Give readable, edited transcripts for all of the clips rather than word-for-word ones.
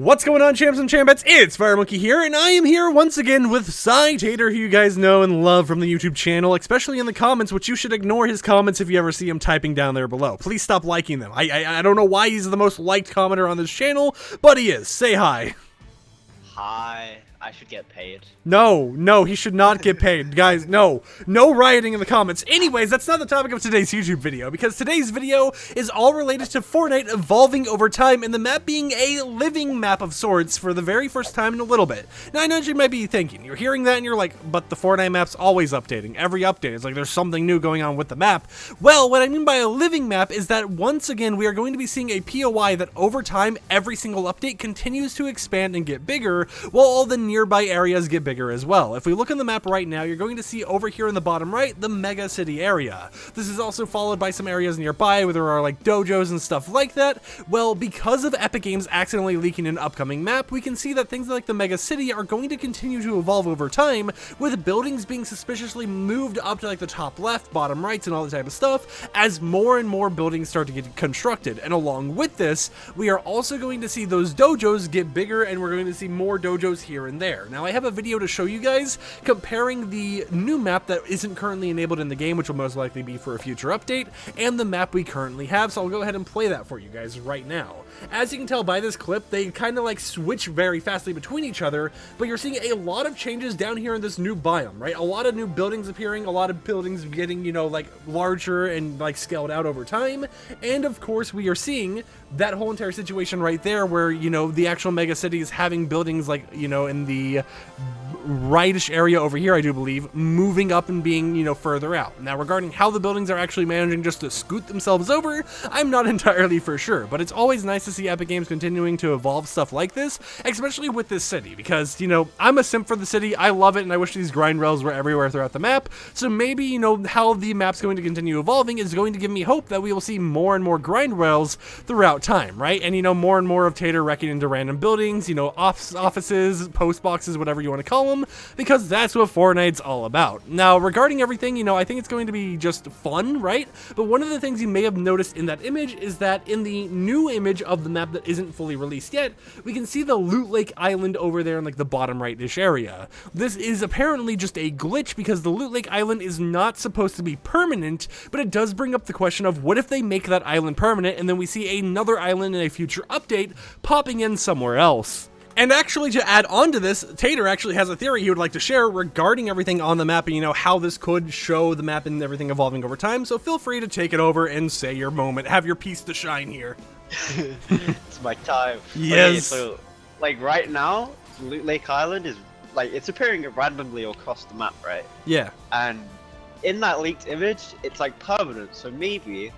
What's going on, champs and chambettes? It's FireMonkey here, and I am here once again with Tater, who you guys know and love from the YouTube channel, especially in the comments, which you should ignore his comments if you ever see him typing down there below. Please stop liking them. I don't know why he's the most liked commenter on this channel, but he is. Say hi. Hi. I should get paid. No, he should not get paid. Guys, no rioting in the comments. Anyways, that's not the topic of today's YouTube video, because today's video is all related to Fortnite evolving over time and the map being a living map of sorts for the very first time in a little bit. Now, I know what you might be thinking. You're hearing that and you're like, but the Fortnite map's always updating. Every update is like there's something new going on with the map. Well, what I mean by a living map is that once again, we are going to be seeing a POI that over time, every single update continues to expand and get bigger, while all the nearby areas get bigger as well. If we look on the map right now, you're going to see over here in the bottom right, the mega city area. This is also followed by some areas nearby where there are like dojos and stuff like that. Well, because of Epic Games accidentally leaking an upcoming map, we can see that things like the mega city are going to continue to evolve over time, with buildings being suspiciously moved up to like the top left, bottom rights, and all the type of stuff as more and more buildings start to get constructed. And along with this, we are also going to see those dojos get bigger, and we're going to see more dojos here and there. Now, I have a video to show you guys comparing the new map that isn't currently enabled in the game, which will most likely be for a future update, and the map we currently have, so I'll go ahead and play that for you guys right now. As you can tell by this clip, they kind of like switch very fastly between each other, but you're seeing a lot of changes down here in this new biome, right? A lot of new buildings appearing, a lot of buildings getting, you know, like larger and like scaled out over time, and of course we are seeing that whole entire situation right there where, you know, the actual mega city is having buildings like, you know, in the rightish area over here, I do believe, moving up and being, you know, further out. Now, regarding how the buildings are actually managing just to scoot themselves over, I'm not entirely for sure, but it's always nice to see Epic Games continuing to evolve stuff like this, especially with this city, because, you know, I'm a simp for the city, I love it, and I wish these grind rails were everywhere throughout the map, so maybe, you know, how the map's going to continue evolving is going to give me hope that we will see more and more grind rails throughout time, right? And, you know, more and more of Tater wrecking into random buildings, you know, offices, post boxes, whatever you want to call them, because that's what Fortnite's all about. Now, regarding everything, you know, I think it's going to be just fun, right? But one of the things you may have noticed in that image is that in the new image of the map that isn't fully released yet, we can see the Loot Lake Island over there in like the bottom right-ish area. This is apparently just a glitch because the Loot Lake Island is not supposed to be permanent, but it does bring up the question of what if they make that island permanent and then we see another island in a future update popping in somewhere else. And actually, to add on to this, Tater actually has a theory he would like to share regarding everything on the map and, you know, how this could show the map and everything evolving over time, so feel free to take it over and say your moment. Have your piece to shine here. It's my time. Yes. Okay, so, like, right now, Loot Lake Island is, like, it's appearing randomly across the map, right? Yeah. And in that leaked image, it's, like, permanent, so maybe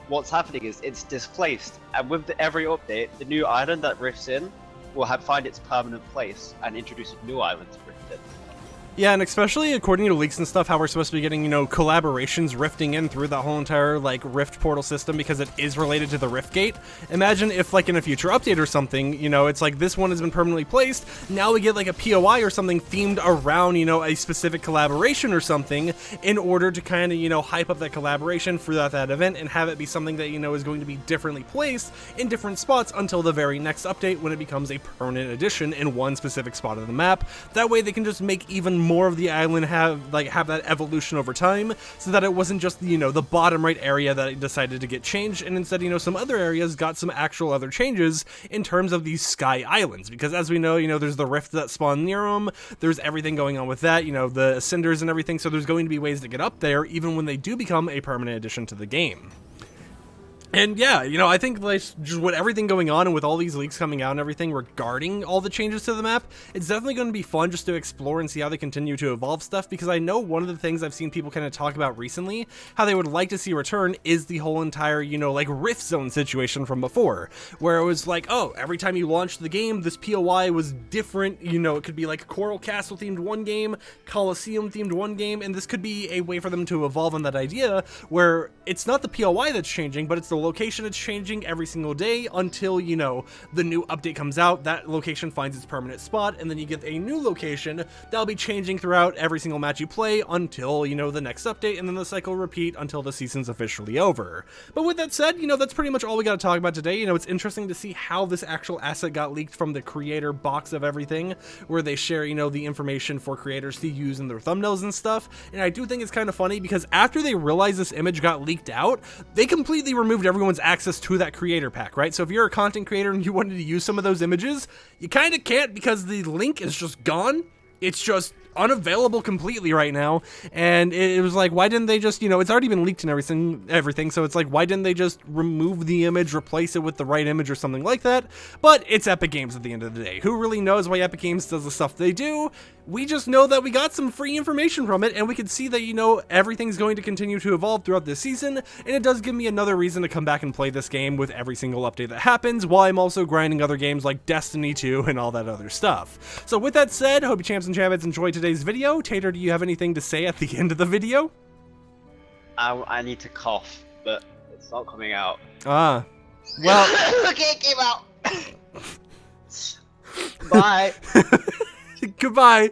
what's happening is it's displaced, and with every update, the new island that rifts in will find its permanent place and introduce a new island to rift in. Yeah, and especially according to leaks and stuff, how we're supposed to be getting, you know, collaborations rifting in through that whole entire, like, Rift portal system because it is related to the Rift Gate. Imagine if, like, in a future update or something, you know, it's like this one has been permanently placed, now we get, like, a POI or something themed around, you know, a specific collaboration or something in order to kind of, you know, hype up that collaboration for that event and have it be something that, you know, is going to be differently placed in different spots until the very next update when it becomes a permanent addition in one specific spot of the map. That way they can just make even more of the island have that evolution over time, so that it wasn't just, you know, the bottom right area that decided to get changed, and instead, you know, some other areas got some actual other changes in terms of these sky islands, because as we know, you know, there's the rift that spawn near them, there's everything going on with that, you know, the cinders and everything, so there's going to be ways to get up there even when they do become a permanent addition to the game. And yeah, you know, I think like just with everything going on and with all these leaks coming out and everything regarding all the changes to the map, it's definitely going to be fun just to explore and see how they continue to evolve stuff, because I know one of the things I've seen people kind of talk about recently, how they would like to see return, is the whole entire, you know, like Rift Zone situation from before, where it was like, oh, every time you launched the game, this POI was different, you know, it could be like Coral Castle themed one game, Coliseum themed one game, and this could be a way for them to evolve on that idea, where it's not the POI that's changing, but it's the location it's changing every single day until, you know, the new update comes out, that location finds its permanent spot, and then you get a new location that'll be changing throughout every single match you play until, you know, the next update, and then the cycle repeat until the season's officially over. But with that said, you know, that's pretty much all we got to talk about today. You know, it's interesting to see how this actual asset got leaked from the creator box of everything, where they share, you know, the information for creators to use in their thumbnails and stuff. And I do think it's kind of funny because after they realized this image got leaked out, they completely removed everyone's access to that creator pack, right? So if you're a content creator and you wanted to use some of those images, you kind of can't because the link is just gone. It's just unavailable completely right now, and it was like, why didn't they just, you know, it's already been leaked and everything, so it's like, why didn't they just remove the image, replace it with the right image or something like that? But it's Epic Games at the end of the day. Who really knows why Epic Games does the stuff they do? We just know that we got some free information from it, and we can see that, you know, everything's going to continue to evolve throughout this season, and it does give me another reason to come back and play this game with every single update that happens, while I'm also grinding other games like Destiny 2 and all that other stuff. So with that said, hope you champs and champions enjoyed today's video. Tater, do you have anything to say at the end of the video? I need to cough, but it's not coming out. Ah, well. Okay, it came out. Bye. Goodbye.